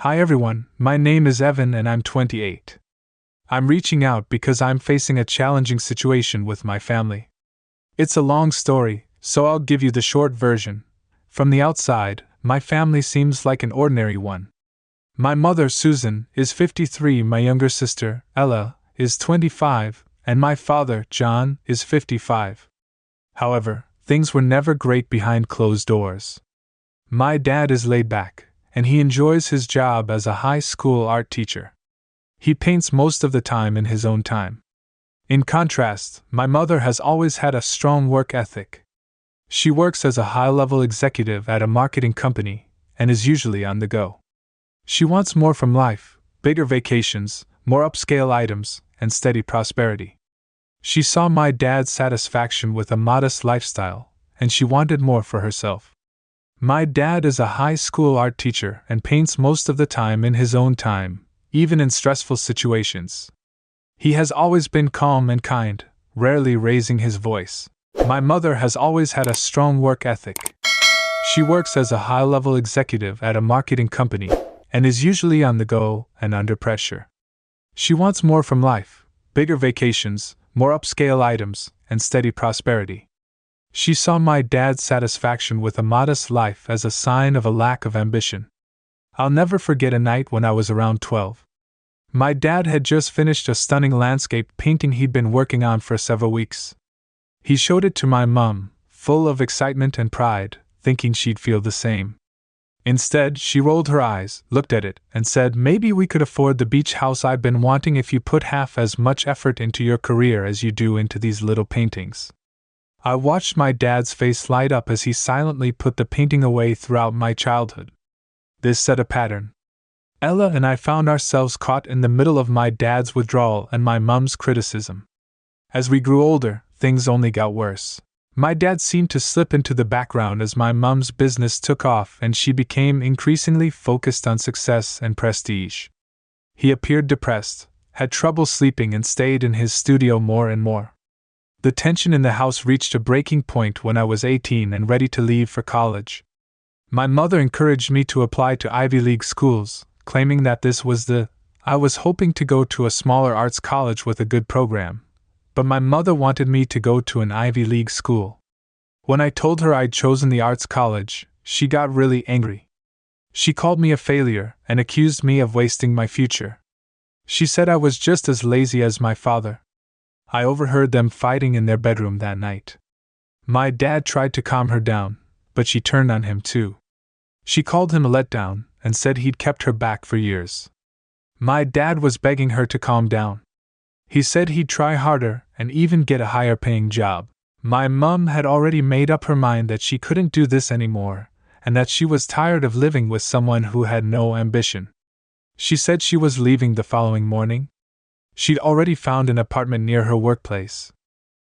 Hi everyone, my name is Evan and I'm 28. I'm reaching out because I'm facing a challenging situation with my family. It's a long story, so I'll give you the short version. From the outside, my family seems like an ordinary one. My mother, Susan, is 53, my younger sister, Ella, is 25, and my father, John, is 55. However, things were never great behind closed doors. My dad is laid back, and he enjoys his job as a high school art teacher. He paints most of the time in his own time. In contrast, my mother has always had a strong work ethic. She works as a high-level executive at a marketing company, and is usually on the go. She wants more from life, bigger vacations, more upscale items, and steady prosperity. She saw my dad's satisfaction with a modest lifestyle, and she wanted more for herself. My dad is a high school art teacher and paints most of the time in his own time, even in stressful situations. He has always been calm and kind, rarely raising his voice. My mother has always had a strong work ethic. She works as a high-level executive at a marketing company, and is usually on the go and under pressure. She wants more from life, bigger vacations, more upscale items, and steady prosperity. She saw my dad's satisfaction with a modest life as a sign of a lack of ambition. I'll never forget a night when I was around 12. My dad had just finished a stunning landscape painting he'd been working on for several weeks. He showed it to my mum, full of excitement and pride, thinking she'd feel the same. Instead, she rolled her eyes, looked at it, and said, "Maybe we could afford the beach house I've been wanting if you put half as much effort into your career as you do into these little paintings." I watched my dad's face light up as he silently put the painting away throughout my childhood. This set a pattern. Ella and I found ourselves caught in the middle of my dad's withdrawal and my mum's criticism. As we grew older, things only got worse. My dad seemed to slip into the background as my mum's business took off and she became increasingly focused on success and prestige. He appeared depressed, had trouble sleeping, and stayed in his studio more and more. The tension in the house reached a breaking point when I was 18 and ready to leave for college. My mother encouraged me to apply to Ivy League schools, claiming that this was I was hoping to go to a smaller arts college with a good program, but my mother wanted me to go to an Ivy League school. When I told her I'd chosen the arts college, she got really angry. She called me a failure and accused me of wasting my future. She said I was just as lazy as my father. I overheard them fighting in their bedroom that night. My dad tried to calm her down, but she turned on him too. She called him a letdown and said he'd kept her back for years. My dad was begging her to calm down. He said he'd try harder and even get a higher paying job. My mum had already made up her mind that she couldn't do this anymore, and that she was tired of living with someone who had no ambition. She said she was leaving the following morning. She'd already found an apartment near her workplace.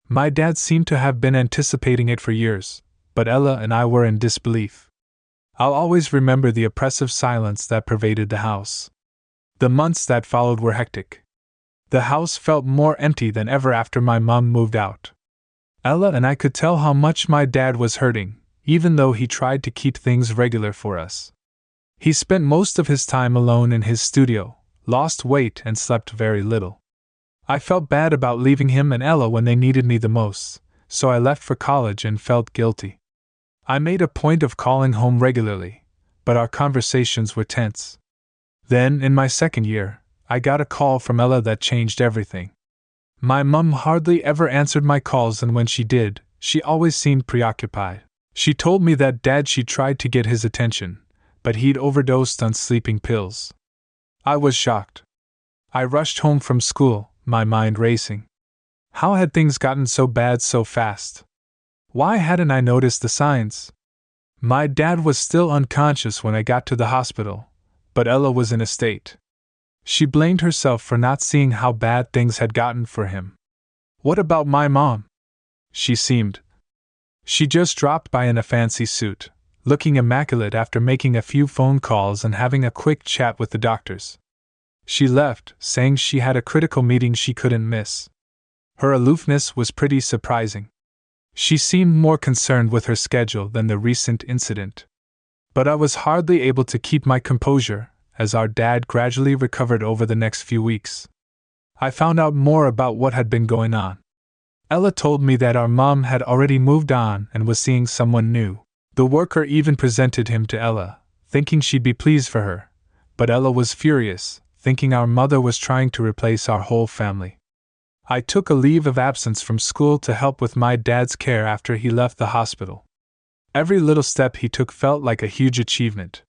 My dad seemed to have been anticipating it for years, but Ella and I were in disbelief. I'll always remember the oppressive silence that pervaded the house. The months that followed were hectic. The house felt more empty than ever after my mum moved out. Ella and I could tell how much my dad was hurting, even though he tried to keep things regular for us. He spent most of his time alone in his studio, lost weight, and slept very little. I felt bad about leaving him and Ella when they needed me the most, so I left for college and felt guilty. I made a point of calling home regularly, but our conversations were tense. Then, in my second year, I got a call from Ella that changed everything. My mum hardly ever answered my calls, and when she did, she always seemed preoccupied. She told me that Dad she'd tried to get his attention, but he'd overdosed on sleeping pills. I was shocked. I rushed home from school, my mind racing. How had things gotten so bad so fast? Why hadn't I noticed the signs? My dad was still unconscious when I got to the hospital, but Ella was in a state. She blamed herself for not seeing how bad things had gotten for him. What about my mom? She just dropped by in a fancy suit, looking immaculate after making a few phone calls and having a quick chat with the doctors. She left, saying she had a critical meeting she couldn't miss. Her aloofness was pretty surprising. She seemed more concerned with her schedule than the recent incident. But I was hardly able to keep my composure, as our dad gradually recovered over the next few weeks. I found out more about what had been going on. Ella told me that our mom had already moved on and was seeing someone new. The worker even presented him to Ella, thinking she'd be pleased for her, but Ella was furious, thinking our mother was trying to replace our whole family. I took a leave of absence from school to help with my dad's care after he left the hospital. Every little step he took felt like a huge achievement.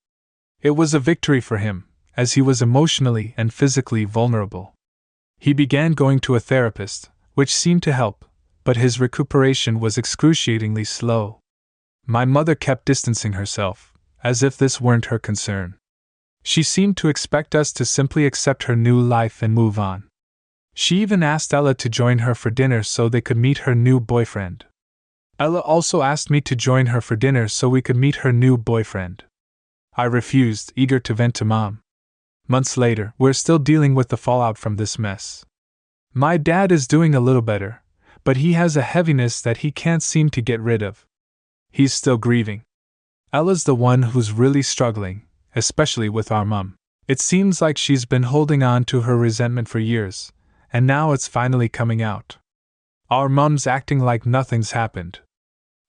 It was a victory for him, as he was emotionally and physically vulnerable. He began going to a therapist, which seemed to help, but his recuperation was excruciatingly slow. My mother kept distancing herself, as if this weren't her concern. She seemed to expect us to simply accept her new life and move on. She even asked Ella to join her for dinner so they could meet her new boyfriend. Ella also asked me to join her for dinner so we could meet her new boyfriend. I refused, eager to vent to Mom. Months later, we're still dealing with the fallout from this mess. My dad is doing a little better, but he has a heaviness that he can't seem to get rid of. He's still grieving. Ella's the one who's really struggling, especially with our mom. It seems like she's been holding on to her resentment for years, and now it's finally coming out. Our mom's acting like nothing's happened.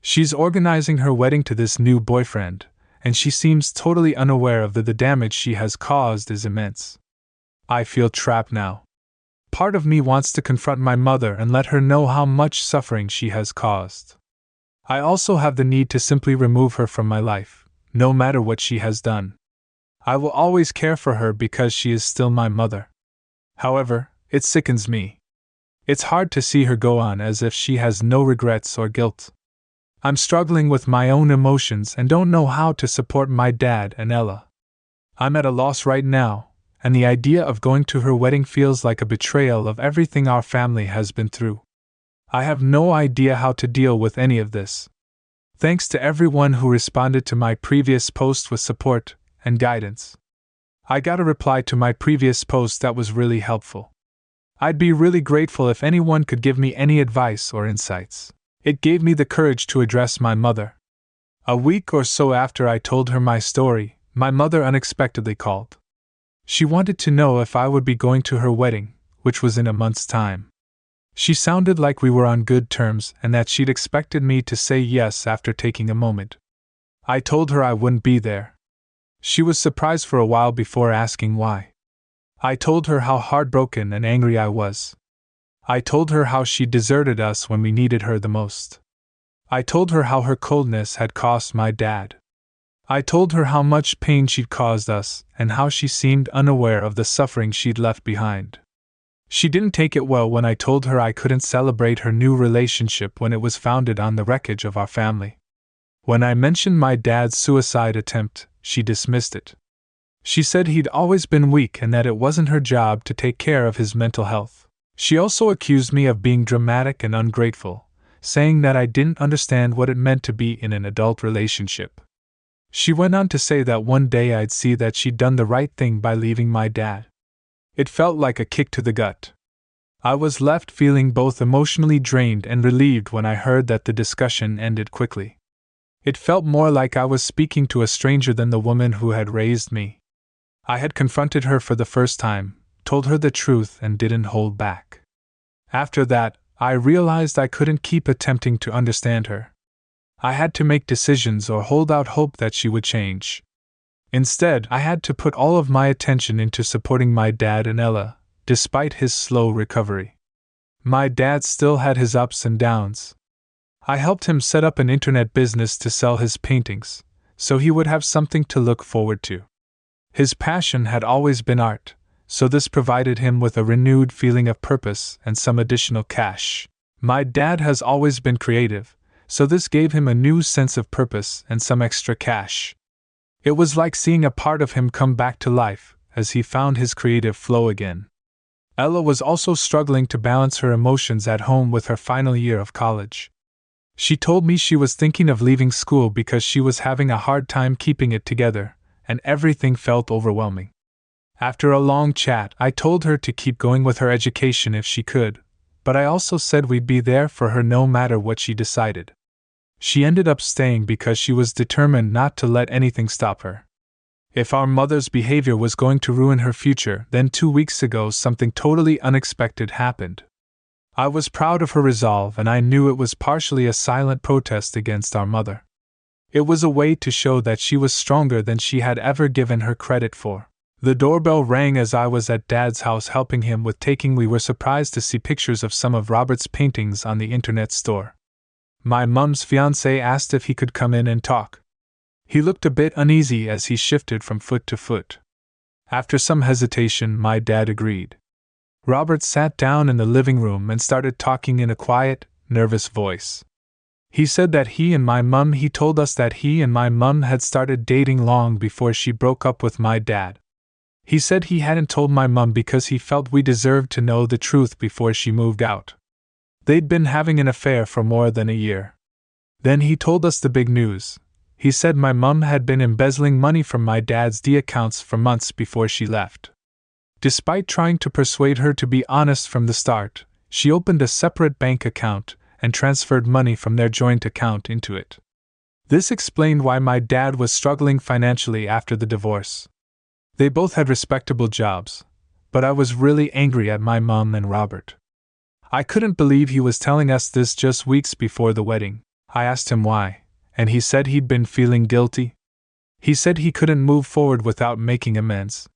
She's organizing her wedding to this new boyfriend, and she seems totally unaware of the damage she has caused is immense. I feel trapped now. Part of me wants to confront my mother and let her know how much suffering she has caused. I also have the need to simply remove her from my life, no matter what she has done. I will always care for her because she is still my mother. However, it sickens me. It's hard to see her go on as if she has no regrets or guilt. I'm struggling with my own emotions and don't know how to support my dad and Ella. I'm at a loss right now, and the idea of going to her wedding feels like a betrayal of everything our family has been through. I have no idea how to deal with any of this. Thanks to everyone who responded to my previous post with support and guidance. I got a reply to my previous post that was really helpful. I'd be really grateful if anyone could give me any advice or insights. It gave me the courage to address my mother. A week or so after I told her my story, my mother unexpectedly called. She wanted to know if I would be going to her wedding, which was in a month's time. She sounded like we were on good terms and that she'd expected me to say yes after taking a moment. I told her I wouldn't be there. She was surprised for a while before asking why. I told her how heartbroken and angry I was. I told her how she deserted us when we needed her the most. I told her how her coldness had cost my dad. I told her how much pain she'd caused us and how she seemed unaware of the suffering she'd left behind. She didn't take it well when I told her I couldn't celebrate her new relationship when it was founded on the wreckage of our family. When I mentioned my dad's suicide attempt, she dismissed it. She said he'd always been weak and that it wasn't her job to take care of his mental health. She also accused me of being dramatic and ungrateful, saying that I didn't understand what it meant to be in an adult relationship. She went on to say that one day I'd see that she'd done the right thing by leaving my dad. It felt like a kick to the gut. I was left feeling both emotionally drained and relieved when I heard that the discussion ended quickly. It felt more like I was speaking to a stranger than the woman who had raised me. I had confronted her for the first time, told her the truth and didn't hold back. After that, I realized I couldn't keep attempting to understand her. I had to make decisions or hold out hope that she would change. Instead, I had to put all of my attention into supporting my dad and Ella, despite his slow recovery. My dad still had his ups and downs. I helped him set up an internet business to sell his paintings, so he would have something to look forward to. His passion had always been art, so this provided him with a renewed feeling of purpose and some additional cash. My dad has always been creative, so this gave him a new sense of purpose and some extra cash. It was like seeing a part of him come back to life, as he found his creative flow again. Ella was also struggling to balance her emotions at home with her final year of college. She told me she was thinking of leaving school because she was having a hard time keeping it together, and everything felt overwhelming. After a long chat, I told her to keep going with her education if she could, but I also said we'd be there for her no matter what she decided. She ended up staying because she was determined not to let anything stop her. If our mother's behavior was going to ruin her future, then 2 weeks ago something totally unexpected happened. I was proud of her resolve, and I knew it was partially a silent protest against our mother. It was a way to show that she was stronger than she had ever given her credit for. The doorbell rang as I was at Dad's house helping him with taking. We were surprised to see pictures of some of Robert's paintings on the internet store. My mum's fiancé asked if he could come in and talk. He looked a bit uneasy as he shifted from foot to foot. After some hesitation, my dad agreed. Robert sat down in the living room and started talking in a quiet, nervous voice. He said that he told us that he and my mum had started dating long before she broke up with my dad. He said he hadn't told my mum because he felt we deserved to know the truth before she moved out. They'd been having an affair for more than a year. Then he told us the big news. He said my mum had been embezzling money from my dad's accounts for months before she left. Despite trying to persuade her to be honest from the start, she opened a separate bank account and transferred money from their joint account into it. This explained why my dad was struggling financially after the divorce. They both had respectable jobs, but I was really angry at my mum and Robert. I couldn't believe he was telling us this just weeks before the wedding. I asked him why, and he said he'd been feeling guilty. He said he couldn't move forward without making amends.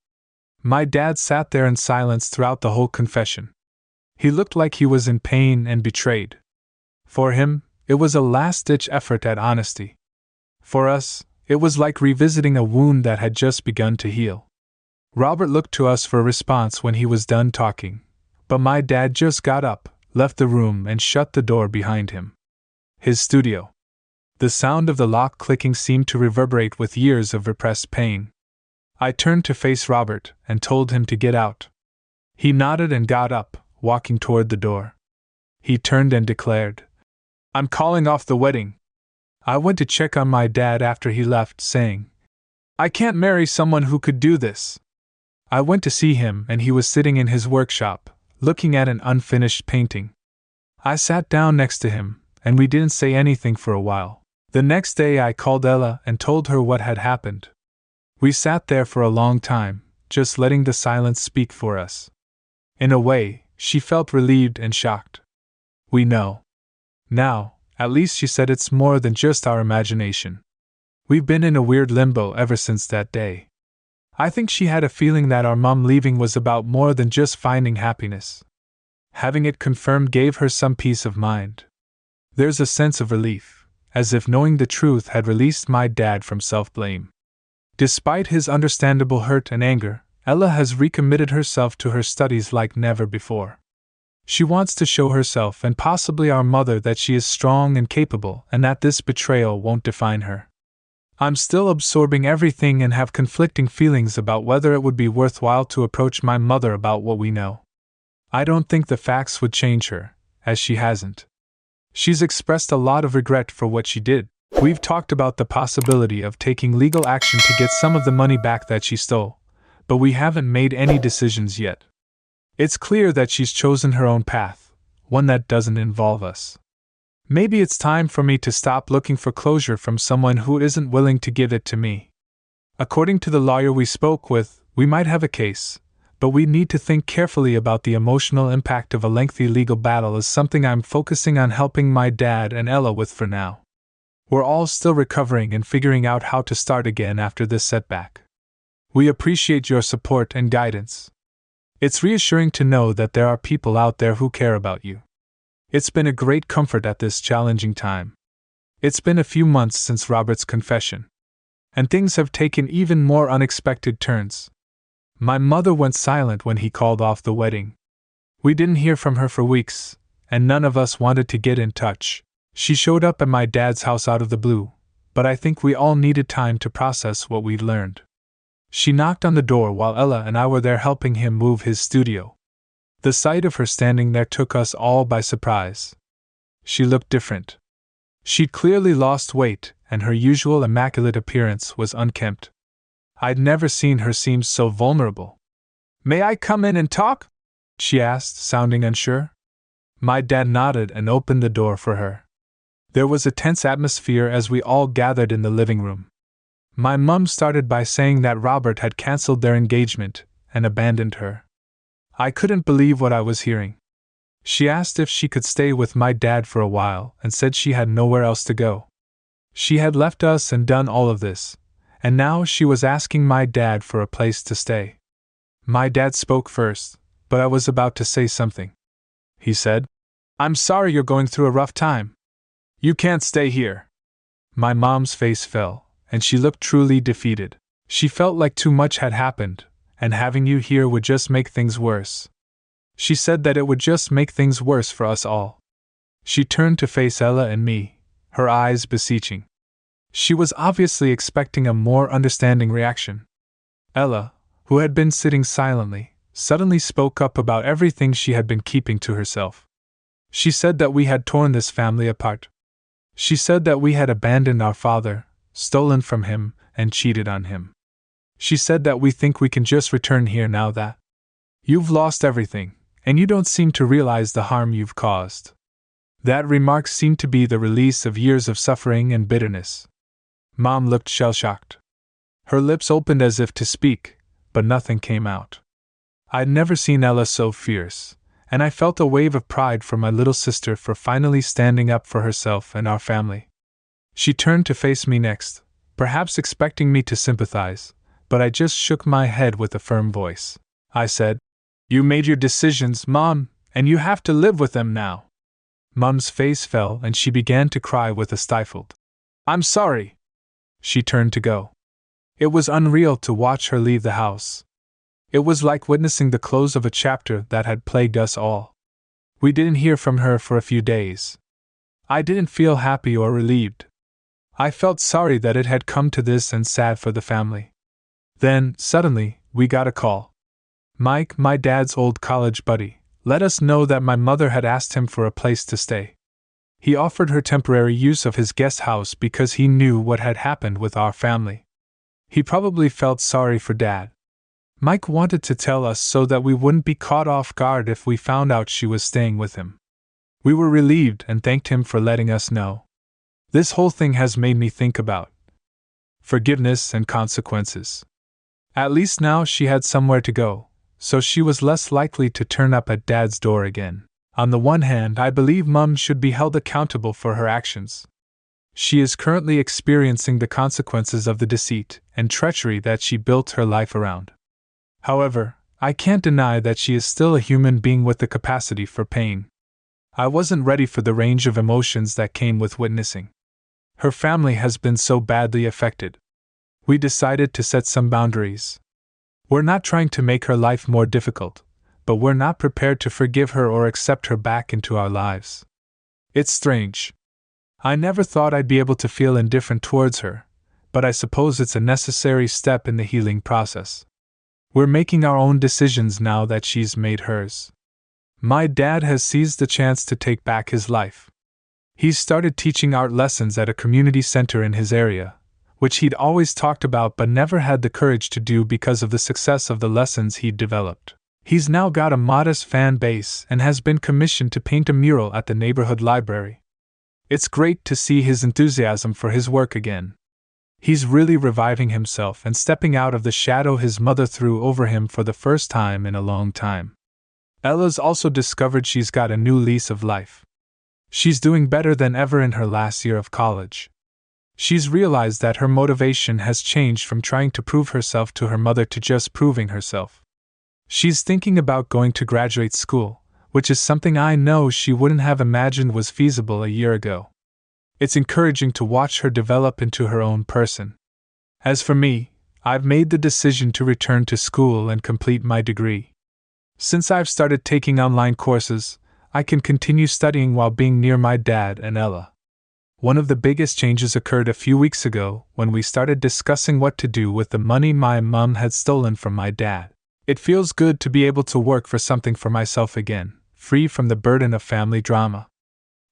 My dad sat there in silence throughout the whole confession. He looked like he was in pain and betrayed. For him, it was a last-ditch effort at honesty. For us, it was like revisiting a wound that had just begun to heal. Robert looked to us for a response when he was done talking, but my dad just got up, left the room, and shut the door behind him. His studio. The sound of the lock clicking seemed to reverberate with years of repressed pain. I turned to face Robert and told him to get out. He nodded and got up, walking toward the door. He turned and declared, "I'm calling off the wedding." I went to check on my dad after he left, saying, "I can't marry someone who could do this." I went to see him, and he was sitting in his workshop, looking at an unfinished painting. I sat down next to him, and we didn't say anything for a while. The next day I called Ella and told her what had happened. We sat there for a long time, just letting the silence speak for us. In a way, she felt relieved and shocked. "We know. Now, at least," she said, "it's more than just our imagination. We've been in a weird limbo ever since that day." I think she had a feeling that our mum leaving was about more than just finding happiness. Having it confirmed gave her some peace of mind. There's a sense of relief, as if knowing the truth had released my dad from self-blame. Despite his understandable hurt and anger, Ella has recommitted herself to her studies like never before. She wants to show herself and possibly our mother that she is strong and capable, and that this betrayal won't define her. I'm still absorbing everything and have conflicting feelings about whether it would be worthwhile to approach my mother about what we know. I don't think the facts would change her, as she hasn't. She's expressed a lot of regret for what she did. We've talked about the possibility of taking legal action to get some of the money back that she stole, but we haven't made any decisions yet. It's clear that she's chosen her own path, one that doesn't involve us. Maybe it's time for me to stop looking for closure from someone who isn't willing to give it to me. According to the lawyer we spoke with, we might have a case, but we need to think carefully about the emotional impact of a lengthy legal battle is something I'm focusing on helping my dad and Ella with for now. We're all still recovering and figuring out how to start again after this setback. We appreciate your support and guidance. It's reassuring to know that there are people out there who care about you. It's been a great comfort at this challenging time. It's been a few months since Robert's confession, and things have taken even more unexpected turns. My mother went silent when he called off the wedding. We didn't hear from her for weeks, and none of us wanted to get in touch. She showed up at my dad's house out of the blue, but I think we all needed time to process what we'd learned. She knocked on the door while Ella and I were there helping him move his studio. The sight of her standing there took us all by surprise. She looked different. She'd clearly lost weight, and her usual immaculate appearance was unkempt. I'd never seen her seem so vulnerable. "May I come in and talk?" she asked, sounding unsure. My dad nodded and opened the door for her. There was a tense atmosphere as we all gathered in the living room. My mum started by saying that Robert had cancelled their engagement and abandoned her. I couldn't believe what I was hearing. She asked if she could stay with my dad for a while and said she had nowhere else to go. She had left us and done all of this, and now she was asking my dad for a place to stay. My dad spoke first, but I was about to say something. He said, "I'm sorry you're going through a rough time. You can't stay here." My mom's face fell, and she looked truly defeated. She felt like too much had happened, and having you here would just make things worse. She said that it would just make things worse for us all. She turned to face Ella and me, her eyes beseeching. She was obviously expecting a more understanding reaction. Ella, who had been sitting silently, suddenly spoke up about everything she had been keeping to herself. She said that we had torn this family apart. She said that we had abandoned our father, stolen from him, and cheated on him. She said that we think we can just return here now that you've lost everything, and you don't seem to realize the harm you've caused. That remark seemed to be the release of years of suffering and bitterness. Mom looked shell-shocked. Her lips opened as if to speak, but nothing came out. I'd never seen Ella so fierce, and I felt a wave of pride for my little sister for finally standing up for herself and our family. She turned to face me next, perhaps expecting me to sympathize, but I just shook my head with a firm voice. I said, "You made your decisions, Mom, and you have to live with them now." Mom's face fell and she began to cry with a stifled, "I'm sorry." She turned to go. It was unreal to watch her leave the house. It was like witnessing the close of a chapter that had plagued us all. We didn't hear from her for a few days. I didn't feel happy or relieved. I felt sorry that it had come to this and sad for the family. Then, suddenly, we got a call. Mike, my dad's old college buddy, let us know that my mother had asked him for a place to stay. He offered her temporary use of his guest house because he knew what had happened with our family. He probably felt sorry for Dad. Mike wanted to tell us so that we wouldn't be caught off guard if we found out she was staying with him. We were relieved and thanked him for letting us know. This whole thing has made me think about forgiveness and consequences. At least now she had somewhere to go, so she was less likely to turn up at Dad's door again. On the one hand, I believe Mum should be held accountable for her actions. She is currently experiencing the consequences of the deceit and treachery that she built her life around. However, I can't deny that she is still a human being with the capacity for pain. I wasn't ready for the range of emotions that came with witnessing. Her family has been so badly affected. We decided to set some boundaries. We're not trying to make her life more difficult, but we're not prepared to forgive her or accept her back into our lives. It's strange. I never thought I'd be able to feel indifferent towards her, but I suppose it's a necessary step in the healing process. We're making our own decisions now that she's made hers. My dad has seized the chance to take back his life. He's started teaching art lessons at a community center in his area, which he'd always talked about but never had the courage to do because of the success of the lessons he'd developed. He's now got a modest fan base and has been commissioned to paint a mural at the neighborhood library. It's great to see his enthusiasm for his work again. He's really reviving himself and stepping out of the shadow his mother threw over him for the first time in a long time. Ella's also discovered she's got a new lease of life. She's doing better than ever in her last year of college. She's realized that her motivation has changed from trying to prove herself to her mother to just proving herself. She's thinking about going to graduate school, which is something I know she wouldn't have imagined was feasible a year ago. It's encouraging to watch her develop into her own person. As for me, I've made the decision to return to school and complete my degree. Since I've started taking online courses, I can continue studying while being near my dad and Ella. One of the biggest changes occurred a few weeks ago when we started discussing what to do with the money my mom had stolen from my dad. It feels good to be able to work for something for myself again, free from the burden of family drama.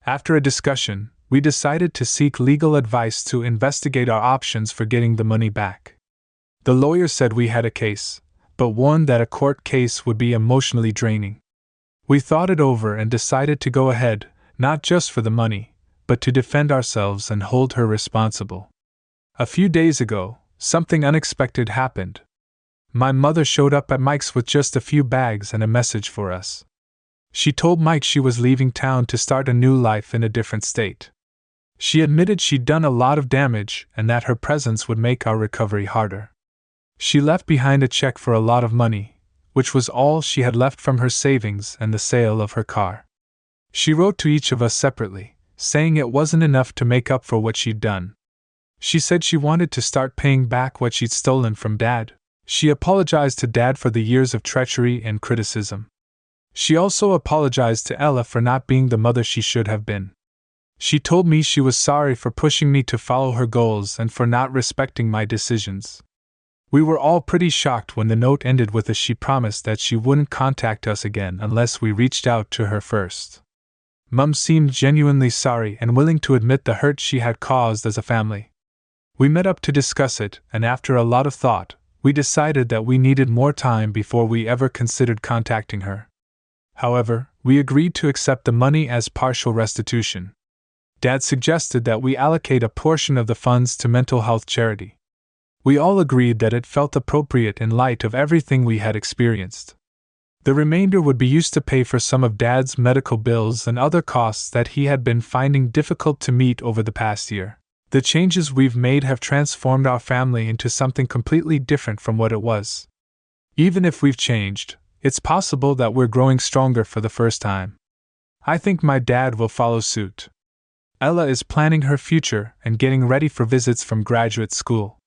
After a discussion, we decided to seek legal advice to investigate our options for getting the money back. The lawyer said we had a case, but warned that a court case would be emotionally draining. We thought it over and decided to go ahead, not just for the money, but to defend ourselves and hold her responsible. A few days ago, something unexpected happened. My mother showed up at Mike's with just a few bags and a message for us. She told Mike she was leaving town to start a new life in a different state. She admitted she'd done a lot of damage and that her presence would make our recovery harder. She left behind a check for a lot of money, which was all she had left from her savings and the sale of her car. She wrote to each of us separately, saying it wasn't enough to make up for what she'd done. She said she wanted to start paying back what she'd stolen from Dad. She apologized to Dad for the years of treachery and criticism. She also apologized to Ella for not being the mother she should have been. She told me she was sorry for pushing me to follow her goals and for not respecting my decisions. We were all pretty shocked when the note ended with a she promised that she wouldn't contact us again unless we reached out to her first. Mum seemed genuinely sorry and willing to admit the hurt she had caused as a family. We met up to discuss it, and after a lot of thought, we decided that we needed more time before we ever considered contacting her. However, we agreed to accept the money as partial restitution. Dad suggested that we allocate a portion of the funds to mental health charity. We all agreed that it felt appropriate in light of everything we had experienced. The remainder would be used to pay for some of Dad's medical bills and other costs that he had been finding difficult to meet over the past year. The changes we've made have transformed our family into something completely different from what it was. Even if we've changed, it's possible that we're growing stronger for the first time. I think my dad will follow suit. Ella is planning her future and getting ready for visits from graduate school.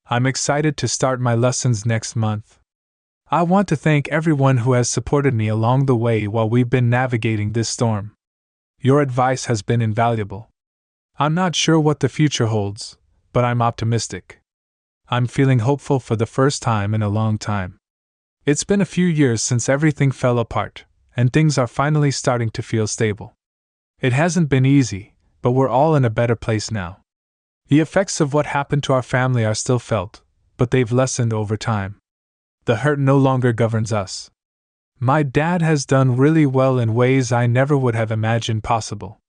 I'm excited to start my lessons next month. I want to thank everyone who has supported me along the way while we've been navigating this storm. Your advice has been invaluable. I'm not sure what the future holds, but I'm optimistic. I'm feeling hopeful for the first time in a long time. It's been a few years since everything fell apart, and things are finally starting to feel stable. It hasn't been easy, but we're all in a better place now. The effects of what happened to our family are still felt, but they've lessened over time. The hurt no longer governs us. My dad has done really well in ways I never would have imagined possible.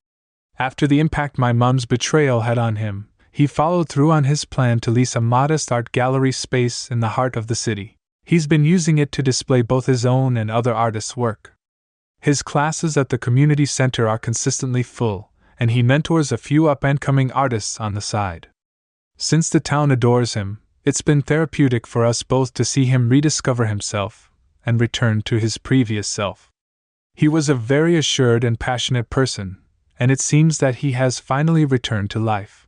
After the impact my mom's betrayal had on him, he followed through on his plan to lease a modest art gallery space in the heart of the city. He's been using it to display both his own and other artists' work. His classes at the community center are consistently full, and he mentors a few up-and-coming artists on the side. Since the town adores him, it's been therapeutic for us both to see him rediscover himself and return to his previous self. He was a very assured and passionate person, and it seems that he has finally returned to life.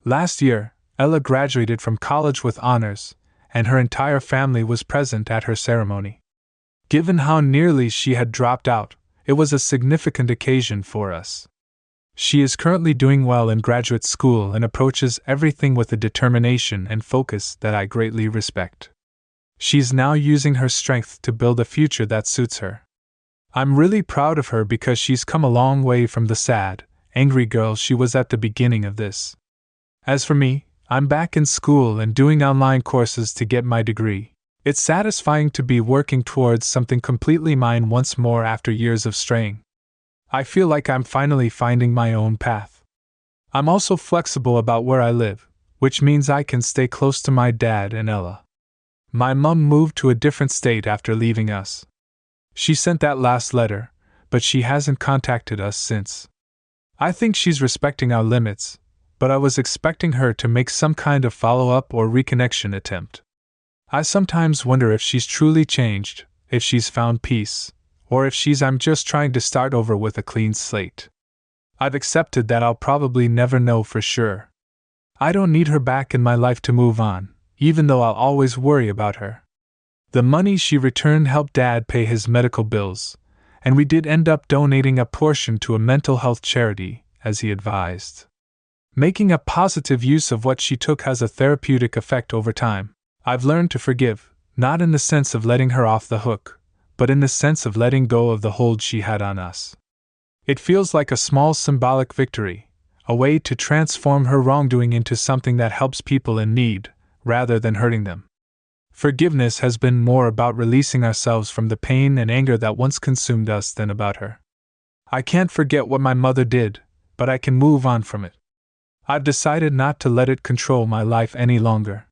Last year, Ella graduated from college with honors, and her entire family was present at her ceremony. Given how nearly she had dropped out, it was a significant occasion for us. She is currently doing well in graduate school and approaches everything with a determination and focus that I greatly respect. She's now using her strength to build a future that suits her. I'm really proud of her because she's come a long way from the sad, angry girl she was at the beginning of this. As for me, I'm back in school and doing online courses to get my degree. It's satisfying to be working towards something completely mine once more after years of straying. I feel like I'm finally finding my own path. I'm also flexible about where I live, which means I can stay close to my dad and Ella. My mum moved to a different state after leaving us. She sent that last letter, but she hasn't contacted us since. I think she's respecting our limits, but I was expecting her to make some kind of follow-up or reconnection attempt. I sometimes wonder if she's truly changed, if she's found peace, or if I'm just trying to start over with a clean slate. I've accepted that I'll probably never know for sure. I don't need her back in my life to move on, even though I'll always worry about her. The money she returned helped Dad pay his medical bills, and we did end up donating a portion to a mental health charity, as he advised. Making a positive use of what she took has a therapeutic effect over time. I've learned to forgive, not in the sense of letting her off the hook, but in the sense of letting go of the hold she had on us. It feels like a small symbolic victory, a way to transform her wrongdoing into something that helps people in need, rather than hurting them. Forgiveness has been more about releasing ourselves from the pain and anger that once consumed us than about her. I can't forget what my mother did, but I can move on from it. I've decided not to let it control my life any longer.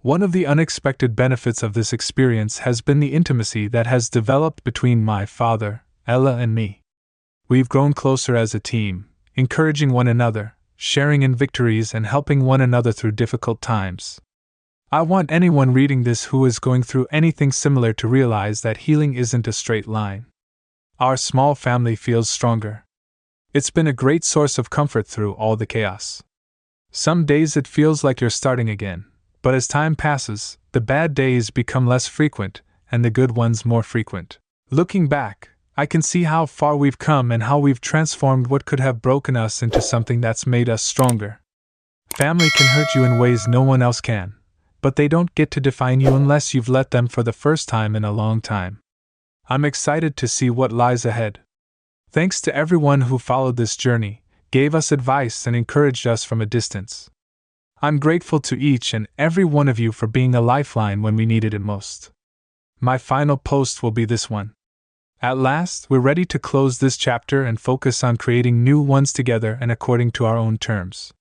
One of the unexpected benefits of this experience has been the intimacy that has developed between my father, Ella, and me. We've grown closer as a team, encouraging one another, sharing in victories, and helping one another through difficult times. I want anyone reading this who is going through anything similar to realize that healing isn't a straight line. Our small family feels stronger. It's been a great source of comfort through all the chaos. Some days it feels like you're starting again, but as time passes, the bad days become less frequent and the good ones more frequent. Looking back, I can see how far we've come and how we've transformed what could have broken us into something that's made us stronger. Family can hurt you in ways no one else can, but they don't get to define you unless you've let them for the first time in a long time. I'm excited to see what lies ahead. Thanks to everyone who followed this journey, gave us advice, and encouraged us from a distance. I'm grateful to each and every one of you for being a lifeline when we needed it most. My final post will be this one. At last, we're ready to close this chapter and focus on creating new ones together and according to our own terms.